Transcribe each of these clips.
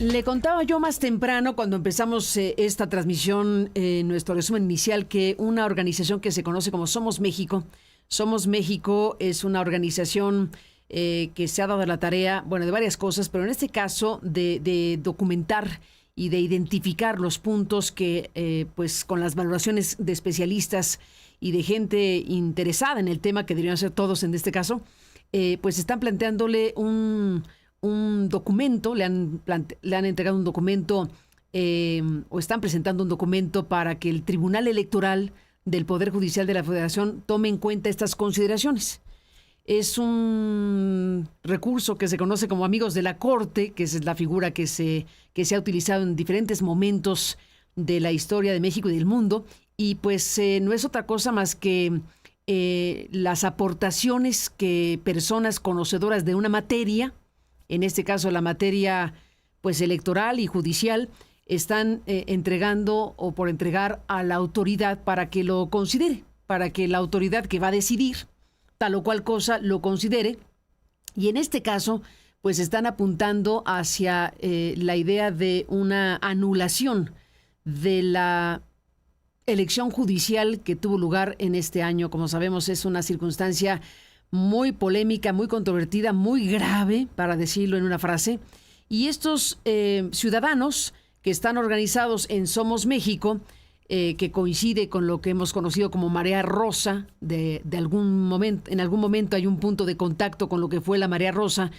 Le contaba yo más temprano, cuando empezamos esta transmisión, nuestro resumen inicial, que una organización que se conoce como Somos México. Somos México es una organización que se ha dado la tarea, bueno, de varias cosas, pero en este caso de documentar y de identificar los puntos que, pues con las valoraciones de especialistas y de gente interesada en el tema, que deberían ser todos en este caso, pues están planteándole un documento, le han entregado un documento o están presentando un documento para que el Tribunal Electoral del Poder Judicial de la Federación tome en cuenta estas consideraciones. Es un recurso que se conoce como Amigos de la Corte, que es la figura que se ha utilizado en diferentes momentos de la historia de México y del mundo, y pues no es otra cosa más que las aportaciones que personas conocedoras de una materia, en este caso la materia pues electoral y judicial, están entregando o por entregar a la autoridad para que lo considere, para que la autoridad que va a decidir tal o cual cosa lo considere. Y en este caso pues están apuntando hacia la idea de una anulación de la elección judicial que tuvo lugar en este año. Como sabemos, es una circunstancia muy polémica, muy controvertida, muy grave, para decirlo en una frase. Y estos ciudadanos que están organizados en Somos México, que coincide con lo que hemos conocido como Marea Rosa, de algún momento, en algún momento hay un punto de contacto con lo que fue la Marea Rosa.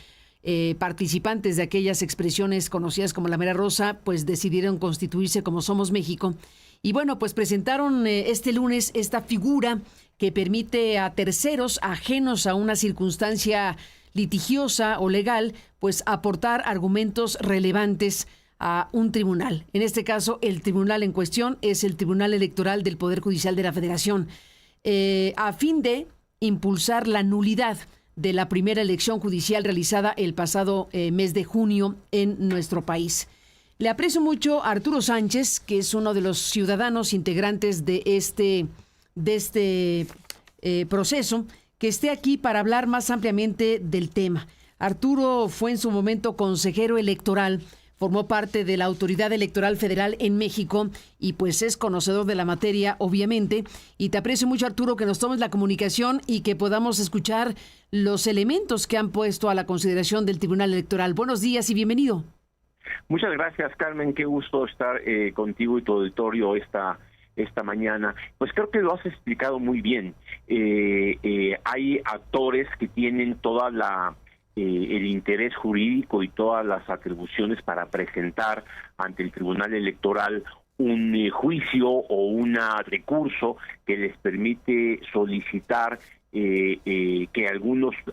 Participantes de aquellas expresiones conocidas como la Marea Rosa, pues decidieron constituirse como Somos México. Y bueno, pues presentaron este lunes esta figura que permite a terceros ajenos a una circunstancia litigiosa o legal, pues aportar argumentos relevantes a un tribunal. En este caso, el tribunal en cuestión es el Tribunal Electoral del Poder Judicial de la Federación, a fin de impulsar la nulidad de la primera elección judicial realizada el pasado mes de junio en nuestro país. Le aprecio mucho a Arturo Sánchez, que es uno de los ciudadanos integrantes de este proceso, que esté aquí para hablar más ampliamente del tema. Arturo fue en su momento consejero electoral, formó parte de la Autoridad Electoral Federal en México y pues es conocedor de la materia, obviamente. Y te aprecio mucho, Arturo, que nos tomes la comunicación y que podamos escuchar los elementos que han puesto a la consideración del Tribunal Electoral. Buenos días y bienvenido. Muchas gracias, Carmen. Qué gusto estar contigo y tu auditorio esta mañana. Pues creo que lo has explicado muy bien. Hay actores que tienen toda el interés jurídico y todas las atribuciones para presentar ante el Tribunal Electoral un juicio o un recurso que les permite solicitar que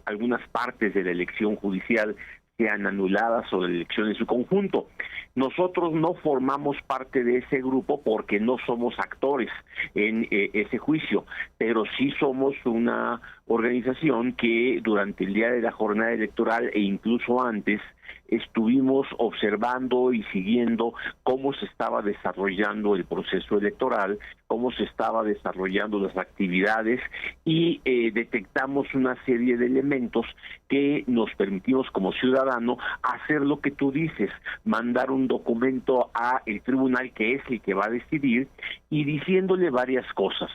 algunas partes de la elección judicial sean anuladas o de la elección en su conjunto. Nosotros no formamos parte de ese grupo porque no somos actores en ese juicio, pero sí somos una organización que durante el día de la jornada electoral e incluso antes estuvimos observando y siguiendo cómo se estaba desarrollando el proceso electoral, cómo se estaba desarrollando las actividades y detectamos una serie de elementos que nos permitimos como ciudadano hacer lo que tú dices, mandar un documento a el tribunal que es el que va a decidir y diciéndole varias cosas.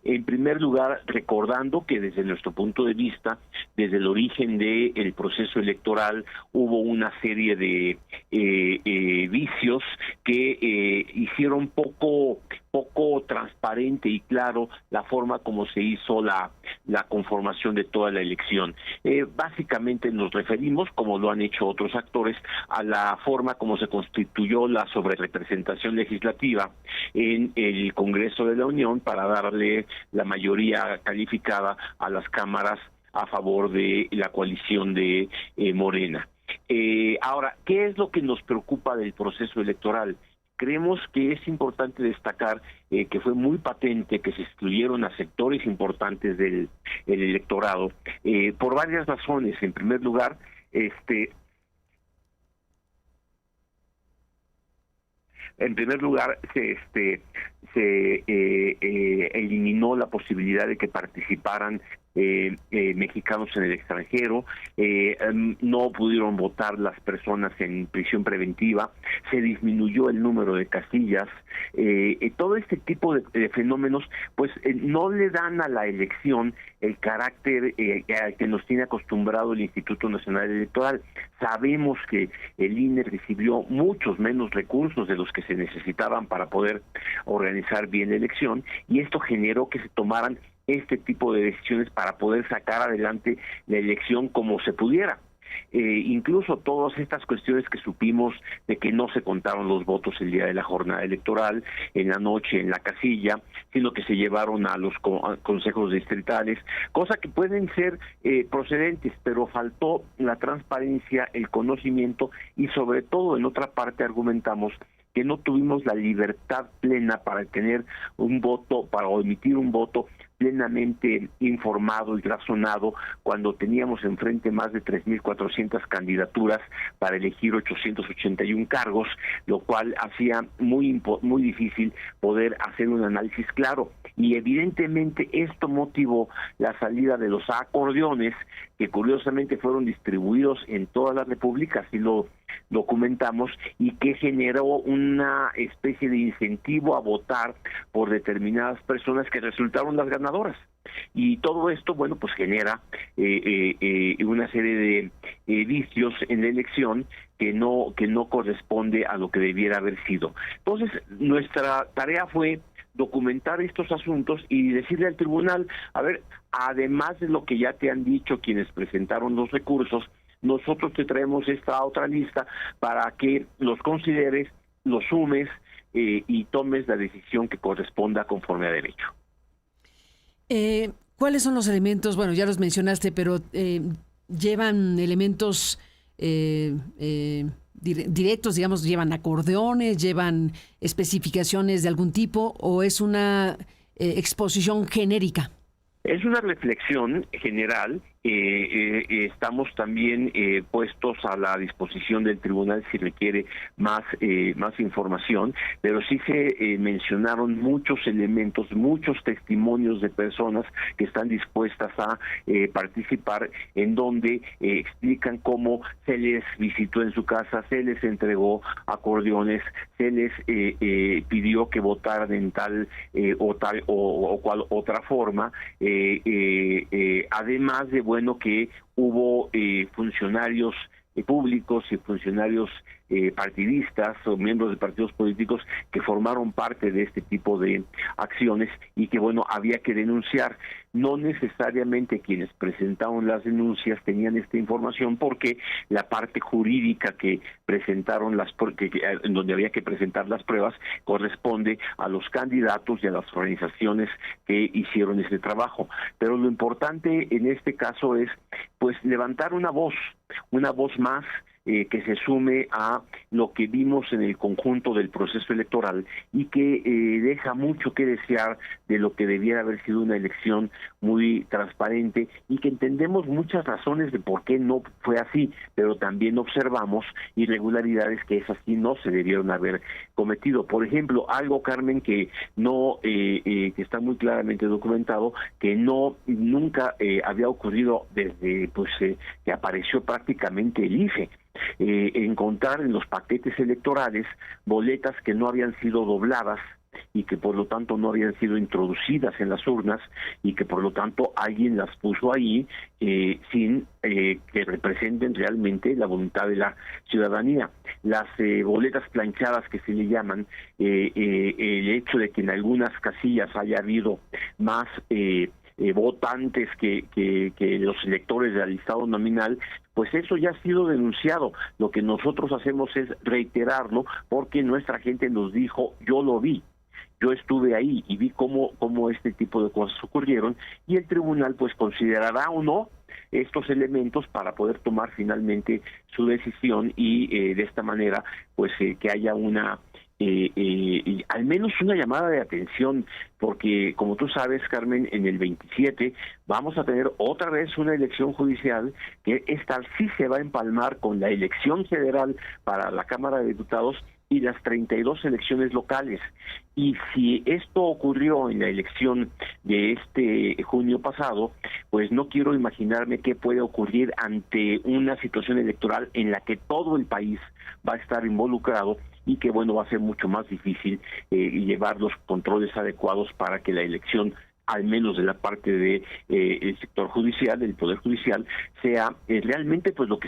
En primer lugar, recordando que desde nuestro punto de vista, desde el origen del proceso electoral, hubo una serie de vicios que hicieron poco transparente y claro la forma como se hizo la conformación de toda la elección. Básicamente nos referimos, como lo han hecho otros actores, a la forma como se constituyó la sobrerepresentación legislativa en el Congreso de la Unión para darle la mayoría calificada a las cámaras a favor de la coalición de Morena. Ahora, ¿qué es lo que nos preocupa del proceso electoral? Creemos que es importante destacar que fue muy patente que se excluyeron a sectores importantes del electorado por varias razones. En primer lugar, se eliminó la posibilidad de que participaran mexicanos en el extranjero, no pudieron votar las personas en prisión preventiva, se disminuyó el número de casillas, todo este tipo de fenómenos pues no le dan a la elección el carácter al que nos tiene acostumbrado el Instituto Nacional Electoral. Sabemos que el INE recibió muchos menos recursos de los que se necesitaban para poder organizar bien la elección, y esto generó que se tomaran este tipo de decisiones para poder sacar adelante la elección como se pudiera. Incluso todas estas cuestiones que supimos de que no se contaron los votos el día de la jornada electoral, en la noche en la casilla, sino que se llevaron a los consejos distritales, cosa que pueden ser procedentes, pero faltó la transparencia, el conocimiento, y sobre todo en otra parte argumentamos que no tuvimos la libertad plena para tener un voto, para emitir un voto plenamente informado y razonado, cuando teníamos enfrente más de 3.400 candidaturas para elegir 881 cargos, lo cual hacía muy difícil poder hacer un análisis claro. Y evidentemente esto motivó la salida de los acordeones, que curiosamente fueron distribuidos en toda la República, así lo documentamos, y que generó una especie de incentivo a votar por determinadas personas que resultaron las ganadoras. Y todo esto, bueno, pues genera una serie de vicios en la elección que no corresponde a lo que debiera haber sido. Entonces, nuestra tarea fue documentar estos asuntos y decirle al tribunal, a ver, además de lo que ya te han dicho quienes presentaron los recursos, nosotros te traemos esta otra lista para que los consideres, los sumes y tomes la decisión que corresponda conforme a derecho. ¿Cuáles son los elementos? Bueno, ya los mencionaste, pero llevan elementos directos, digamos, llevan acordeones, llevan especificaciones de algún tipo, ¿o es una exposición genérica? Es una reflexión general. Estamos también puestos a la disposición del tribunal si requiere más información, pero sí se mencionaron muchos elementos, muchos testimonios de personas que están dispuestas a participar, en donde explican cómo se les visitó en su casa, se les entregó acordeones, se les pidió que votaran en tal o cual otra forma, además de que hubo funcionarios públicos y funcionarios partidistas o miembros de partidos políticos que formaron parte de este tipo de acciones y que, bueno, había que denunciar. No necesariamente quienes presentaron las denuncias tenían esta información, porque la parte jurídica que presentaron en donde había que presentar las pruebas corresponde a los candidatos y a las organizaciones que hicieron este trabajo. Pero lo importante en este caso es pues levantar una voz más que se sume a lo que vimos en el conjunto del proceso electoral y que deja mucho que desear de lo que debiera haber sido una elección muy transparente, y que entendemos muchas razones de por qué no fue así, pero también observamos irregularidades que esas sí no se debieron haber cometido. Por ejemplo, algo, Carmen, que no que está muy claramente documentado, que nunca había ocurrido desde que apareció prácticamente el IFE. Encontrar en los paquetes electorales boletas que no habían sido dobladas y que por lo tanto no habían sido introducidas en las urnas, y que por lo tanto alguien las puso ahí sin que representen realmente la voluntad de la ciudadanía. Las boletas planchadas, que se le llaman, el hecho de que en algunas casillas haya habido más votantes que los electores del listado nominal, pues eso ya ha sido denunciado. Lo que nosotros hacemos es reiterarlo, porque nuestra gente nos dijo, yo lo vi, yo estuve ahí y vi cómo este tipo de cosas ocurrieron, y el tribunal pues considerará o no estos elementos para poder tomar finalmente su decisión, y de esta manera pues que haya una al menos una llamada de atención, porque como tú sabes, Carmen, en el 27 vamos a tener otra vez una elección judicial, que esta sí se va a empalmar con la elección federal para la Cámara de Diputados, y las 32 elecciones locales. Y si esto ocurrió en la elección de este junio pasado, pues no quiero imaginarme qué puede ocurrir ante una situación electoral en la que todo el país va a estar involucrado y que, bueno, va a ser mucho más difícil llevar los controles adecuados para que la elección, al menos de la parte de el sector judicial, del Poder Judicial, sea realmente pues lo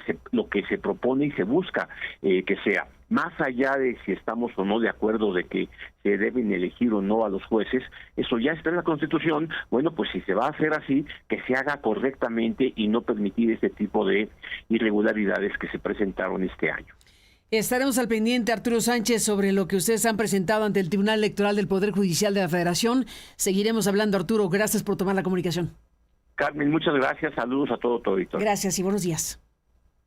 que se propone y se busca que sea. Más allá de si estamos o no de acuerdo de que se deben elegir o no a los jueces, eso ya está en la Constitución. Bueno, pues si se va a hacer así, que se haga correctamente y no permitir este tipo de irregularidades que se presentaron este año. Estaremos al pendiente, Arturo Sánchez, sobre lo que ustedes han presentado ante el Tribunal Electoral del Poder Judicial de la Federación. Seguiremos hablando, Arturo. Gracias por tomar la comunicación. Carmen, muchas gracias. Saludos a todo tu auditorio. Gracias y buenos días.